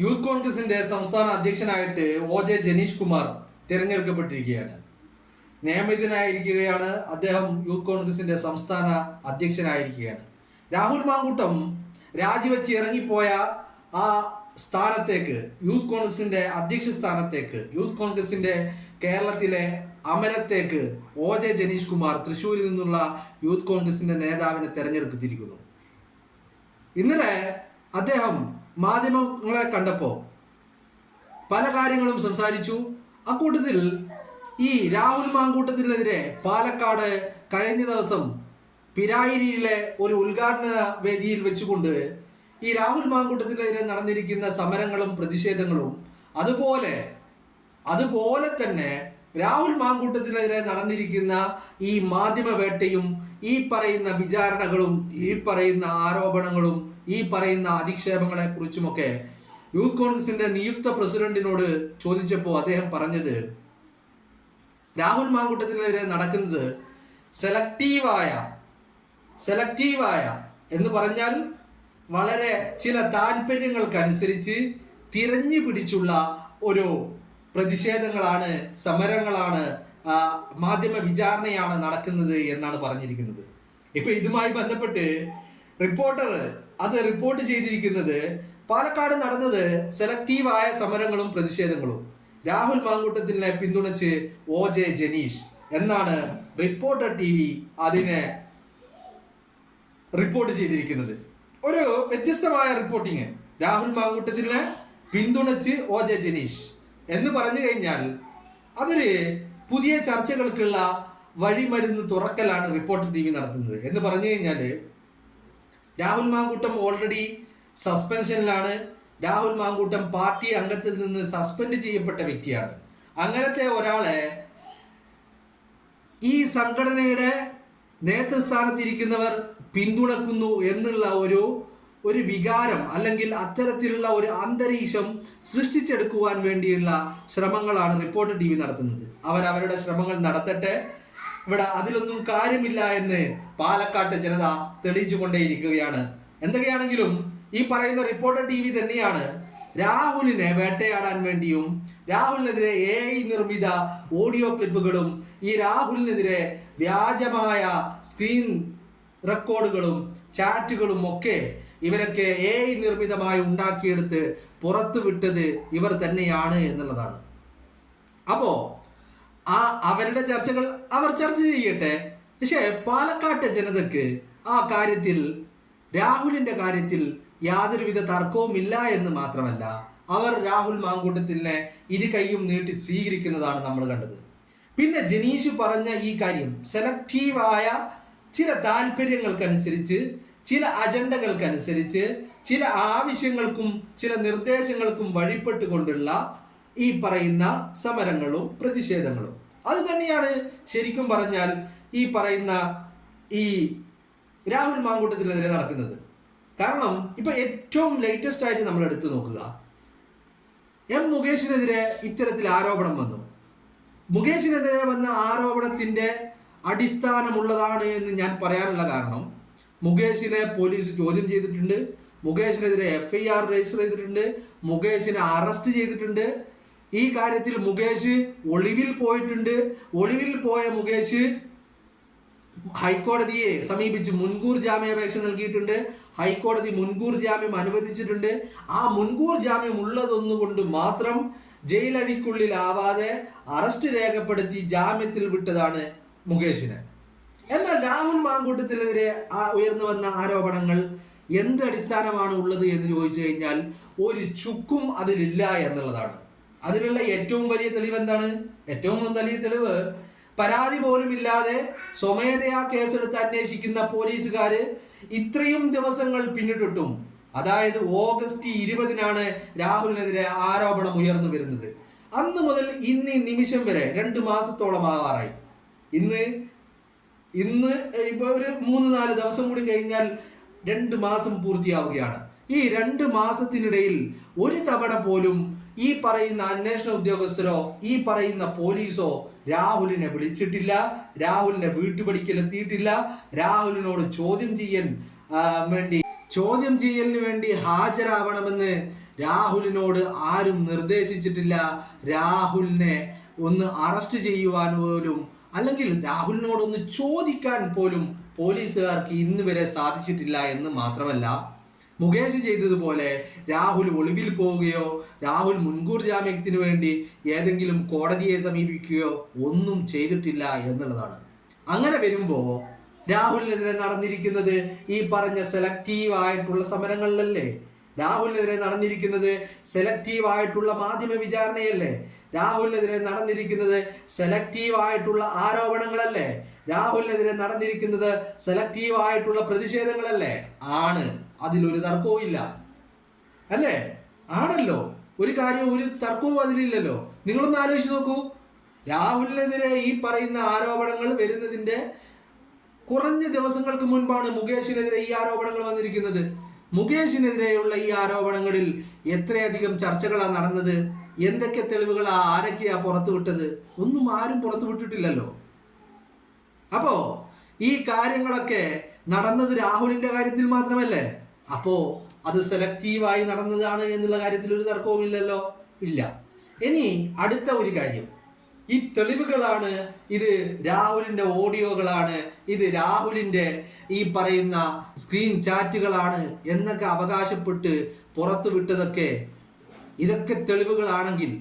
Youth കോൺഗ്രസിന്റെ സംസ്ഥാന അധ്യക്ഷനായിട്ട് OJ Janeesh Kumar തിരഞ്ഞെടുക്കപ്പെട്ടിരിക്കുകയാണ്. നിയമിതനായിരിക്കുകയാണ്. അദ്ദേഹം യൂത്ത് കോൺഗ്രസിന്റെ സംസ്ഥാന അധ്യക്ഷനായിരിക്കുകയാണ്. രാഹുൽ മാങ്കൂട്ടം രാജിവെച്ച് ഇറങ്ങിപ്പോയ ആ സ്ഥാനത്തേക്ക്, യൂത്ത് കോൺഗ്രസിന്റെ അധ്യക്ഷ സ്ഥാനത്തേക്ക്, യൂത്ത് കോൺഗ്രസിന്റെ കേരളത്തിലെ അമരത്തേക്ക് OJ ജനീഷ് കുമാർ തൃശ്ശൂരിൽ നിന്നുള്ള യൂത്ത് കോൺഗ്രസിന്റെ നേതാവിനെ തെരഞ്ഞെടുത്തിരിക്കുന്നു. ഇന്നലെ അദ്ദേഹം മാധ്യമങ്ങളെ കണ്ടപ്പോൾ പല കാര്യങ്ങളും സംസാരിച്ചു. അക്കൂട്ടത്തിൽ ഈ രാഹുൽ മാങ്കൂട്ടത്തിനെതിരെ പാലക്കാട് കഴിഞ്ഞ ദിവസം പിരായിരിയിലെ ഒരു ഉദ്ഘാടന വേദിയിൽ വെച്ചുകൊണ്ട് ഈ രാഹുൽ മാങ്കൂട്ടത്തിനെതിരെ നടന്നിരിക്കുന്ന സമരങ്ങളും പ്രതിഷേധങ്ങളും അതുപോലെ തന്നെ രാഹുൽ മാങ്കൂട്ടത്തിനെതിരെ നടന്നിരിക്കുന്ന ഈ മാധ്യമ വേട്ടയും, ഈ പറയുന്ന വിചാരണകളും, ഈ പറയുന്ന ആരോപണങ്ങളും, ഈ പറയുന്ന അധിക്ഷേപങ്ങളെ കുറിച്ചുമൊക്കെ യൂത്ത് കോൺഗ്രസിന്റെ നിയുക്ത പ്രസിഡന്റിനോട് ചോദിച്ചപ്പോൾ അദ്ദേഹം പറഞ്ഞത്, രാഹുൽ മാങ്കൂട്ടത്തിനെതിരെ നടക്കുന്നത് സെലക്റ്റീവായ എന്ന് പറഞ്ഞാൽ വളരെ ചില താല്പര്യങ്ങൾക്കനുസരിച്ച് തിരഞ്ഞു പിടിച്ചുള്ള ഒരു പ്രതിഷേധങ്ങളാണ്, സമരങ്ങളാണ്, മാധ്യമ വിചാരണയാണ് നടക്കുന്നത് എന്നാണ് പറഞ്ഞിരിക്കുന്നത്. ഇപ്പൊ ഇതുമായി ബന്ധപ്പെട്ട് റിപ്പോർട്ടർ അത് റിപ്പോർട്ട് ചെയ്തിരിക്കുന്നത് പാലക്കാട് നടന്നത് സെലക്റ്റീവായ സമരങ്ങളും പ്രതിഷേധങ്ങളും, രാഹുൽ മാങ്കൂട്ടത്തിനെ പിന്തുണച്ച് OJ ജനീഷ് എന്നാണ് റിപ്പോർട്ടർ TV അതിനെ റിപ്പോർട്ട് ചെയ്തിരിക്കുന്നത്. ഒരു വ്യത്യസ്തമായ റിപ്പോർട്ടിങ്. രാഹുൽ മാങ്കൂട്ടത്തിനെ പിന്തുണച്ച് OJ ജനീഷ് എന്ന് പറഞ്ഞു കഴിഞ്ഞാൽ അതൊരു പുതിയ ചർച്ചകൾക്കുള്ള വഴിമരുന്ന് തുറക്കലാണ് റിപ്പോർട്ടർ TV നടത്തുന്നത്. എന്ന് പറഞ്ഞു കഴിഞ്ഞാൽ രാഹുൽ മാങ്കൂട്ടം ഓൾറെഡി സസ്പെൻഷനിലാണ്. രാഹുൽ മാങ്കൂട്ടം പാർട്ടി അംഗത്തിൽ നിന്ന് സസ്പെൻഡ് ചെയ്യപ്പെട്ട വ്യക്തിയാണ്. അങ്ങനത്തെ ഒരാളെ ഈ സംഘടനയുടെ നേതൃസ്ഥാനത്തിരിക്കുന്നവർ പിന്തുണക്കുന്നു എന്നുള്ള ഒരു വികാരം, അല്ലെങ്കിൽ അത്തരത്തിലുള്ള ഒരു അന്തരീക്ഷം സൃഷ്ടിച്ചെടുക്കുവാൻ വേണ്ടിയുള്ള ശ്രമങ്ങളാണ് റിപ്പോർട്ടർ TV നടത്തുന്നത്. അവരവരുടെ ശ്രമങ്ങൾ നടത്തട്ടെ, ഇവിടെ അതിലൊന്നും കാര്യമില്ല എന്ന് പാലക്കാട്ടെ ജനത തെളിയിച്ചു കൊണ്ടേയിരിക്കുകയാണ്. എന്തൊക്കെയാണെങ്കിലും ഈ പറയുന്ന റിപ്പോർട്ടർ TV തന്നെയാണ് രാഹുലിനെ വേട്ടയാടാൻ വേണ്ടിയും, രാഹുലിനെതിരെ AI നിർമ്മിത ഓഡിയോ ക്ലിപ്പുകളും, ഈ രാഹുലിനെതിരെ വ്യാജമായ സ്ക്രീൻ റെക്കോർഡുകളും ചാറ്റുകളും ഒക്കെ ഇവരൊക്കെ AI നിർമ്മിതമായി ഉണ്ടാക്കിയെടുത്ത് പുറത്തു വിട്ടത് ഇവർ തന്നെയാണ് എന്നുള്ളതാണ്. അപ്പോ അവരുടെ ചർച്ചകൾ അവർ ചർച്ച ചെയ്യട്ടെ. പക്ഷേ പാലക്കാട്ടെ ജനതയ്ക്ക് ആ കാര്യത്തിൽ, രാഹുലിന്റെ കാര്യത്തിൽ യാതൊരുവിധ തർക്കവുമില്ല എന്ന് മാത്രമല്ല, അവർ രാഹുൽ മാങ്കൂട്ടത്തിനെ ഇരു കൈയും നീട്ടി സ്വീകരിക്കുന്നതാണ് നമ്മൾ കണ്ടത്. പിന്നെ ജനീഷ് പറഞ്ഞ ഈ കാര്യം സെലക്റ്റീവായ ചില താല്പര്യങ്ങൾക്കനുസരിച്ച്, ചില അജണ്ടകൾക്കനുസരിച്ച്, ചില ആവശ്യങ്ങൾക്കും ചില നിർദ്ദേശങ്ങൾക്കും വഴിപ്പെട്ടുകൊണ്ടുള്ള ഈ പറയുന്ന സമരങ്ങളും പ്രതിഷേധങ്ങളും, അത് തന്നെയാണ് ശരിക്കും പറഞ്ഞാൽ ഈ പറയുന്ന ഈ രാഹുൽ മാങ്കൂട്ടത്തിനെതിരെ നടക്കുന്നത്. കാരണം ഇപ്പൊ ഏറ്റവും ലേറ്റസ്റ്റ് ആയിട്ട് നമ്മൾ എടുത്തു നോക്കുക, മുകേഷിനെതിരെ ഇത്തരത്തിൽ ആരോപണം വന്നു. മുകേഷിനെതിരെ വന്ന ആരോപണത്തിന്റെ അടിസ്ഥാനമുള്ളതാണ് എന്ന് ഞാൻ പറയാനുള്ള കാരണം, മുകേഷിനെ പോലീസ് ചോദ്യം ചെയ്തിട്ടുണ്ട്, മുകേഷിനെതിരെ FIR രജിസ്റ്റർ ചെയ്തിട്ടുണ്ട്, മുകേഷിനെ അറസ്റ്റ് ചെയ്തിട്ടുണ്ട്. ഈ കാര്യത്തിൽ മുകേഷ് ഒളിവിൽ പോയിട്ടുണ്ട്. ഒളിവിൽ പോയ മുകേഷ് ഹൈക്കോടതിയെ സമീപിച്ച് മുൻകൂർ ജാമ്യാപേക്ഷ നൽകിയിട്ടുണ്ട്. ഹൈക്കോടതി മുൻകൂർ ജാമ്യം അനുവദിച്ചിട്ടുണ്ട്. ആ മുൻകൂർ ജാമ്യം ഉള്ളതൊന്നുകൊണ്ട് മാത്രം ജയിലഴിക്കുള്ളിലാവാതെ അറസ്റ്റ് രേഖപ്പെടുത്തി ജാമ്യത്തിൽ വിട്ടതാണ് മുകേഷിനെ. എന്നാൽ രാഹുൽ മാങ്കൂട്ടത്തിനെതിരെ ഉയർന്നു വന്ന ആരോപണങ്ങൾ എന്ത് അടിസ്ഥാനമാണ് ഉള്ളത് എന്ന് ചോദിച്ചു കഴിഞ്ഞാൽ ഒരു ചുക്കും അതിലില്ല എന്നുള്ളതാണ്. അതിനുള്ള ഏറ്റവും വലിയ തെളിവ് എന്താണ്? ഏറ്റവും വലിയ തെളിവ്, പരാതി പോലും ഇല്ലാതെ സ്വമേധയാ കേസെടുത്ത് അന്വേഷിക്കുന്ന പോലീസുകാര് ഇത്രയും ദിവസങ്ങൾ പിന്നിട്ടിട്ടും, അതായത് ഓഗസ്റ്റ് 20-നാണ് രാഹുലിനെതിരെ ആരോപണം ഉയർന്നു വരുന്നത്. അന്ന് മുതൽ ഇന്ന് നിമിഷം വരെ 2 മാസത്തോളം ആവാറായി. ഇന്ന് ഇപ്പൊ ഒരു 3-4 ദിവസം കൂടി കഴിഞ്ഞാൽ 2 മാസം പൂർത്തിയാവുകയാണ്. ഈ 2 മാസത്തിനിടയിൽ ഒരു തവണ പോലും ഈ പറയുന്ന അന്വേഷണ ഉദ്യോഗസ്ഥരോ ഈ പറയുന്ന പോലീസോ രാഹുലിനെ വിളിച്ചിട്ടില്ല, രാഹുലിനെ വീട്ടുപടിക്കലെത്തിയിട്ടില്ല, രാഹുലിനോട് ചോദ്യം ചെയ്യലിന് വേണ്ടി ഹാജരാവണമെന്ന് രാഹുലിനോട് ആരും നിർദ്ദേശിച്ചിട്ടില്ല രാഹുലിനെ ഒന്ന് അറസ്റ്റ് ചെയ്യുവാൻ പോലും, അല്ലെങ്കിൽ രാഹുലിനോടൊന്ന് ചോദിക്കാൻ പോലും പോലീസുകാർക്ക് ഇന്ന് വരെ സാധിച്ചിട്ടില്ല എന്ന് മാത്രമല്ല, മുകേഷ് ചെയ്തതുപോലെ രാഹുൽ ഒളിവിൽ പോവുകയോ രാഹുൽ മുൻകൂർ ജാമ്യത്തിന് വേണ്ടി ഏതെങ്കിലും കോടതിയെ സമീപിക്കുകയോ ഒന്നും ചെയ്തിട്ടില്ല എന്നുള്ളതാണ്. അങ്ങനെ വരുമ്പോൾ രാഹുലിനെതിരെ നടന്നിരിക്കുന്നത് ഈ പറഞ്ഞ സെലക്റ്റീവ് ആയിട്ടുള്ള സമരങ്ങളിലല്ലേ? രാഹുലിനെതിരെ നടന്നിരിക്കുന്നത് സെലക്റ്റീവ് ആയിട്ടുള്ള മാധ്യമ വിചാരണയല്ലേ? രാഹുലിനെതിരെ നടന്നിരിക്കുന്നത് സെലക്റ്റീവ് ആയിട്ടുള്ള ആരോപണങ്ങളല്ലേ? രാഹുലിനെതിരെ നടന്നിരിക്കുന്നത് സെലക്റ്റീവ് ആയിട്ടുള്ള പ്രതിഷേധങ്ങളല്ലേ? ആണ്, അതിലൊരു തർക്കവും ഇല്ല അല്ലേ? ആണല്ലോ, ഒരു കാര്യം, ഒരു തർക്കവും അതിലില്ലല്ലോ. നിങ്ങളൊന്ന് ആലോചിച്ച് നോക്കൂ. രാഹുലിനെതിരെ ഈ പറയുന്ന ആരോപണങ്ങൾ വരുന്നതിന്റെ കുറഞ്ഞ ദിവസങ്ങൾക്ക് മുൻപാണ് മുകേഷിനെതിരെ ഈ ആരോപണങ്ങൾ വന്നിരിക്കുന്നത്. മുകേഷിനെതിരെയുള്ള ഈ ആരോപണങ്ങളിൽ എത്രയധികം ചർച്ചകളാണ് നടന്നത്? എന്തൊക്കെ തെളിവുകളാ, ആരൊക്കെയാ പുറത്തുവിട്ടത്? ഒന്നും ആരും പുറത്തു വിട്ടിട്ടില്ലല്ലോ. അപ്പോ ഈ കാര്യങ്ങളൊക്കെ നടന്നത് രാഹുലിന്റെ കാര്യത്തിൽ മാത്രമല്ലേ? അപ്പോ അത് സെലക്റ്റീവായി നടന്നതാണ് എന്നുള്ള കാര്യത്തിൽ ഒരു തർക്കവുമില്ലല്ലോ. ഇല്ല. ഇനി അടുത്ത ഒരു കാര്യം, ഈ തെളിവുകളാണ്, ഇത് രാഹുലിന്റെ ഓഡിയോകളാണ്, ഇത് രാഹുലിന്റെ ഈ പറയുന്ന സ്ക്രീൻ ചാറ്റുകളാണ് എന്നൊക്കെ അവകാശപ്പെട്ട് പുറത്തുവിട്ടതൊക്കെ, ഇതൊക്കെ തെളിവുകളാണെങ്കിൽ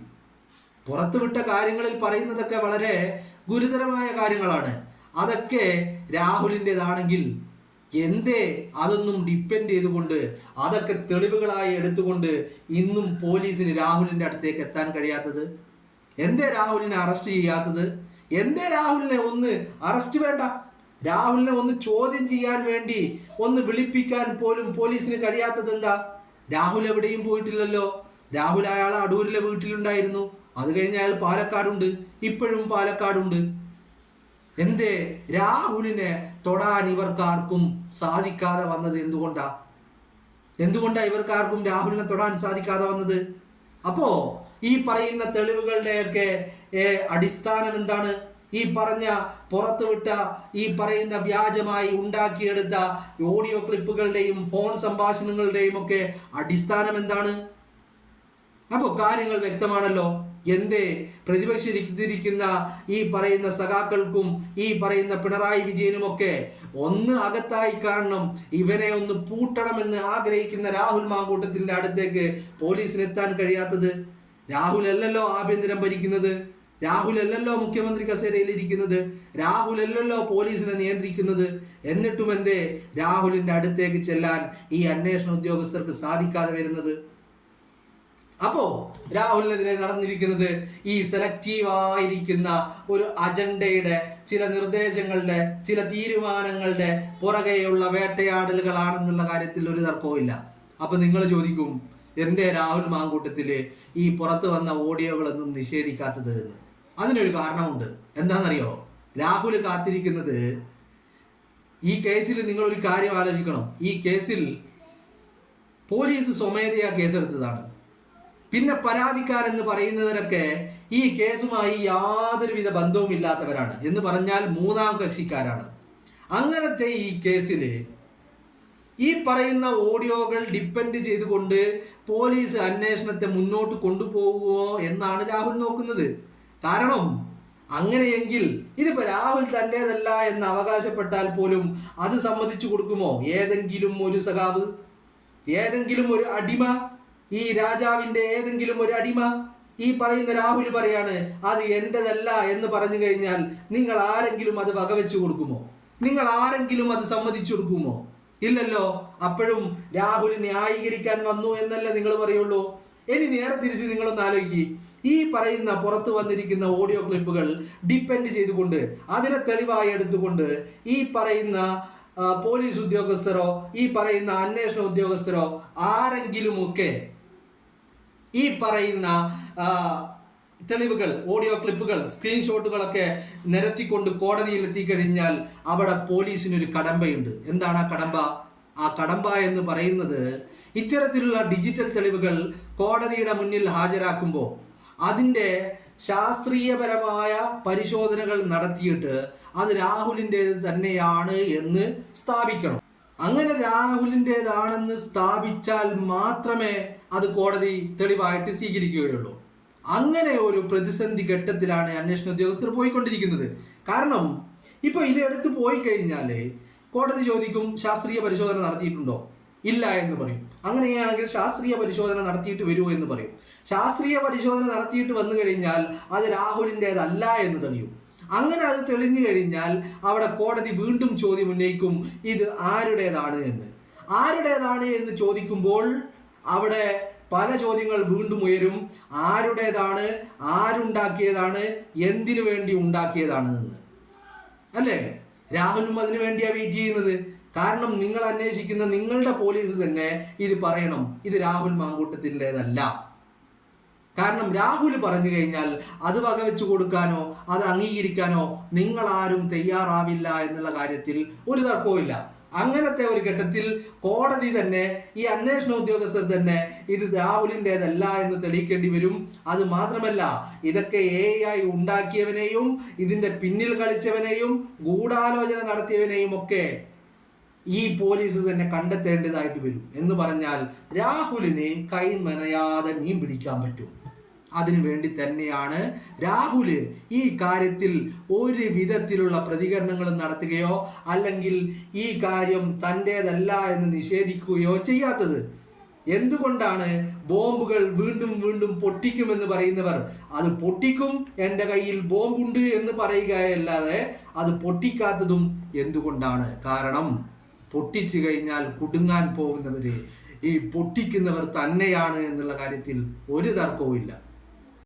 പുറത്തുവിട്ട കാര്യങ്ങളിൽ പറയുന്നതൊക്കെ വളരെ ഗുരുതരമായ കാര്യങ്ങളാണ്. അതൊക്കെ രാഹുലിൻ്റെതാണെങ്കിൽ എന്തേ അതൊന്നും ഡിപ്പെൻഡ് ചെയ്തുകൊണ്ട്, അതൊക്കെ തെളിവുകളായി എടുത്തുകൊണ്ട് ഇന്നും പോലീസിന് രാഹുലിൻ്റെ അടുത്തേക്ക് എത്താൻ കഴിയാത്തത്? എന്തേ രാഹുലിനെ അറസ്റ്റ് ചെയ്യാത്തത്? എന്തേ രാഹുലിനെ ഒന്ന് അറസ്റ്റ് വേണ്ട, രാഹുലിനെ ഒന്ന് ചോദ്യം ചെയ്യാൻ വേണ്ടി ഒന്ന് വിളിപ്പിക്കാൻ പോലും പോലീസിന് കഴിയാത്തത് എന്താ? രാഹുൽ എവിടെയും പോയിട്ടില്ലല്ലോ. രാഹുൽ അയാൾ അടൂരിലെ വീട്ടിലുണ്ടായിരുന്നു, അത് കഴിഞ്ഞ് അയാൾ പാലക്കാടുണ്ട്, ഇപ്പോഴും പാലക്കാടുണ്ട്. എന്തേ രാഹുലിനെ തൊടാൻ ഇവർക്കാർക്കും സാധിക്കാതെ വന്നത്? എന്തുകൊണ്ടാ ഇവർക്കാർക്കും രാഹുലിനെ തൊടാൻ സാധിക്കാതെ വന്നത്? അപ്പോ ഈ പറയുന്ന തെളിവുകളുടെയൊക്കെ അടിസ്ഥാനം എന്താണ്? ഈ പറഞ്ഞ പുറത്തുവിട്ട ഈ പറയുന്ന വ്യാജമായി ഉണ്ടാക്കിയെടുത്ത ഓഡിയോ ക്ലിപ്പുകളുടെയും ഫോൺ സംഭാഷണങ്ങളുടെയും ഒക്കെ അടിസ്ഥാനം എന്താണ്? അപ്പോൾ കാര്യങ്ങൾ വ്യക്തമാണല്ലോ. എന്തേ പ്രതിപക്ഷിരിക്കുന്ന ഈ പറയുന്ന സഖാക്കൾക്കും ഈ പറയുന്ന പിണറായി വിജയനുമൊക്കെ ഒന്ന് അകത്തായി കാണണം, ഇവനെ ഒന്ന് പൂട്ടണമെന്ന് ആഗ്രഹിക്കുന്ന രാഹുൽ മാങ്കൂട്ടത്തിന്റെ അടുത്തേക്ക് പോലീസിന് എത്താൻ കഴിയാത്തത്? രാഹുൽ അല്ലല്ലോ ആഭ്യന്തരം ഭരിക്കുന്നത്, രാഹുൽ അല്ലല്ലോ മുഖ്യമന്ത്രി കസേരയിൽ ഇരിക്കുന്നത്, രാഹുൽ അല്ലല്ലോ പോലീസിനെ നിയന്ത്രിക്കുന്നത്. എന്നിട്ടും എന്തേ രാഹുലിന്റെ അടുത്തേക്ക് ചെല്ലാൻ ഈ അന്വേഷണ ഉദ്യോഗസ്ഥർക്ക് സാധിക്കാതെ വരുന്നത്? അപ്പോ രാഹുലിനെതിരെ നടന്നിരിക്കുന്നത് ഈ സെലക്റ്റീവായിരിക്കുന്ന ഒരു അജണ്ടയുടെ, ചില നിർദ്ദേശങ്ങളുടെ, ചില തീരുമാനങ്ങളുടെ പുറകെയുള്ള വേട്ടയാടലുകളാണെന്നുള്ള കാര്യത്തിൽ ഒരു തർക്കവും ഇല്ല. അപ്പൊ നിങ്ങൾ ചോദിക്കും, എന്തേ രാഹുൽ മാങ്കൂട്ടത്തില് ഈ പുറത്തു വന്ന ഓഡിയോകളൊന്നും നിഷേധിക്കാത്തത് എന്ന്? അതിനൊരു കാരണമുണ്ട്. എന്താണെന്നറിയോ? രാഹുൽ കാത്തിരിക്കുന്നത് ഈ കേസിൽ, നിങ്ങളൊരു കാര്യം ആലോചിക്കണം, ഈ കേസിൽ പോലീസ് സ്വമേധയാ കേസെടുത്തതാണ്. പിന്നെ പരാതിക്കാരെന്ന് പറയുന്നവരൊക്കെ ഈ കേസുമായി യാതൊരുവിധ ബന്ധവുമില്ലാത്തവരാണ്, എന്ന് പറഞ്ഞാൽ മൂന്നാം കക്ഷിക്കാരാണ്. അങ്ങനത്തെ ഈ കേസിൽ ഈ പറയുന്ന ഓഡിയോകൾ ഡിപ്പെൻഡ് ചെയ്തുകൊണ്ട് പോലീസ് അന്വേഷണത്തെ മുന്നോട്ട് കൊണ്ടുപോകുമോ എന്നാണ് രാഹുൽ നോക്കുന്നത്. കാരണം അങ്ങനെയെങ്കിൽ ഇതിപ്പോ രാഹുൽ തൻ്റെതല്ല എന്ന് അവകാശപ്പെട്ടാൽ പോലും അത് സമ്മതിച്ചു കൊടുക്കുമോ ഏതെങ്കിലും ഒരു സഖാവ്, ഏതെങ്കിലും ഒരു അടിമ, ഈ രാജാവിന്റെ ഏതെങ്കിലും ഒരു അടിമ? ഈ പറയുന്ന രാഹുൽ പറയാണ് അത് എന്റേതല്ല എന്ന് പറഞ്ഞു കഴിഞ്ഞാൽ നിങ്ങൾ ആരെങ്കിലും അത് വകവെച്ചു കൊടുക്കുമോ? നിങ്ങൾ ആരെങ്കിലും അത് സമ്മതിച്ചു കൊടുക്കുമോ? ഇല്ലല്ലോ. അപ്പോഴും രാഹുൽ ന്യായീകരിക്കാൻ വന്നു എന്നല്ലേ നിങ്ങൾ പറയുള്ളൂ. ഇനി നേരെ തിരിച്ച് നിങ്ങളൊന്ന് ആലോചിക്കുക, ഈ പറയുന്ന പുറത്തു വന്നിരിക്കുന്ന ഓഡിയോ ക്ലിപ്പുകൾ ഡിപ്പെൻഡ് ചെയ്തുകൊണ്ട്, അതിനെ തെളിവായി എടുത്തുകൊണ്ട് ഈ പറയുന്ന പോലീസ് ഉദ്യോഗസ്ഥരോ ഈ പറയുന്ന അന്വേഷണ ഉദ്യോഗസ്ഥരോ ആരെങ്കിലുമൊക്കെ ഈ പറയുന്ന തെളിവുകൾ, ഓഡിയോ ക്ലിപ്പുകൾ, സ്ക്രീൻഷോട്ടുകളൊക്കെ നിരത്തിക്കൊണ്ട് കോടതിയിൽ എത്തിക്കഴിഞ്ഞാൽ അവിടെ പോലീസിനൊരു കടമ്പയുണ്ട്. എന്താണ് ആ കടമ്പ? ആ കടമ്പ എന്ന് പറയുന്നത്, ഇത്തരത്തിലുള്ള ഡിജിറ്റൽ തെളിവുകൾ കോടതിയുടെ മുന്നിൽ ഹാജരാക്കുമ്പോൾ അതിൻ്റെ ശാസ്ത്രീയപരമായ പരിശോധനകൾ നടത്തിയിട്ട് അത് രാഹുലിൻ്റേത് തന്നെയാണ് എന്ന് സ്ഥാപിക്കണം. അങ്ങനെ രാഹുലിൻ്റേതാണെന്ന് സ്ഥാപിച്ചാൽ മാത്രമേ അത് കോടതി തെളിവായിട്ട് സ്വീകരിക്കുകയുള്ളൂ. അങ്ങനെ ഒരു പ്രതിസന്ധി ഘട്ടത്തിലാണ് അന്വേഷണ ഉദ്യോഗസ്ഥർ പോയിക്കൊണ്ടിരിക്കുന്നത്. കാരണം ഇപ്പോൾ ഇത് എടുത്ത് പോയി കഴിഞ്ഞാൽ കോടതി ചോദിക്കും, ശാസ്ത്രീയ പരിശോധന നടത്തിയിട്ടുണ്ടോ? ഇല്ല എന്ന് പറയും. അങ്ങനെയാണെങ്കിൽ ശാസ്ത്രീയ പരിശോധന നടത്തിയിട്ട് വരൂ എന്ന് പറയും. ശാസ്ത്രീയ പരിശോധന നടത്തിയിട്ട് വന്നു കഴിഞ്ഞാൽ അത് രാഹുലിൻ്റെതല്ല എന്ന് തെളിയും. അങ്ങനെ അത് തെളിഞ്ഞു കഴിഞ്ഞാൽ അവിടെ കോടതി വീണ്ടും ചോദ്യം ഉന്നയിക്കും, ഇത് ആരുടേതാണ് എന്ന്. ആരുടേതാണ് എന്ന് ചോദിക്കുമ്പോൾ അവിടെ പല ചോദ്യങ്ങൾ വീണ്ടും ഉയരും. ആരുടേതാണ്, ആരുണ്ടാക്കിയതാണ്, എന്തിനു വേണ്ടി ഉണ്ടാക്കിയതാണ് എന്ന്. അല്ലേ? രാഹുലും അതിനു വേണ്ടിയാണ് വെയിറ്റ് ചെയ്യുന്നത്. കാരണം നിങ്ങൾ അന്വേഷിക്കുന്ന നിങ്ങളുടെ പോലീസ് തന്നെ ഇത് പറയണം, ഇത് രാഹുൽ മാങ്കൂട്ടത്തിൻ്റെതല്ല. കാരണം രാഹുൽ പറഞ്ഞു കഴിഞ്ഞാൽ അത് വകവെച്ചു കൊടുക്കാനോ അത് അംഗീകരിക്കാനോ നിങ്ങളാരും തയ്യാറാവില്ല എന്നുള്ള കാര്യത്തിൽ ഒരു തർക്കവുമില്ല. അങ്ങനത്തെ ഒരു ഘട്ടത്തിൽ കോടതി തന്നെ, ഈ അന്വേഷണ ഉദ്യോഗസ്ഥർ തന്നെ ഇത് രാഹുലിൻ്റെതല്ല എന്ന് തെളിയിക്കേണ്ടി വരും. അത് മാത്രമല്ല, ഇതൊക്കെ AI ഉണ്ടാക്കിയവനെയും ഇതിൻ്റെ പിന്നിൽ കളിച്ചവനെയും ഗൂഢാലോചന നടത്തിയവനെയും ഒക്കെ ഈ പോലീസ് തന്നെ കണ്ടെത്തേണ്ടതായിട്ട് വരും. എന്ന് പറഞ്ഞാൽ രാഹുലിന് കൈ മെനയാതെ മീൻ പിടിക്കാൻ പറ്റും. അതിനു വേണ്ടി തന്നെയാണ് രാഹുല് ഈ കാര്യത്തിൽ ഒരു വിധത്തിലുള്ള പ്രതികരണങ്ങളും നടത്തുകയോ അല്ലെങ്കിൽ ഈ കാര്യം തൻ്റേതല്ല എന്ന് നിഷേധിക്കുകയോ ചെയ്യാത്തത്. എന്തുകൊണ്ടാണ് ബോംബുകൾ വീണ്ടും വീണ്ടും പൊട്ടിക്കുമെന്ന് പറയുന്നവർ അത് പൊട്ടിക്കും, എൻ്റെ കയ്യിൽ ബോംബുണ്ട് എന്ന് പറയുകയല്ലാതെ അത് പൊട്ടിക്കാത്തതും എന്തുകൊണ്ടാണ്? കാരണം പൊട്ടിച്ചു കഴിഞ്ഞാൽ കുടുങ്ങാൻ പോകുന്നവര് ഈ പൊട്ടിക്കുന്നവർ തന്നെയാണ് എന്നുള്ള കാര്യത്തിൽ ഒരു തർക്കവുമില്ല.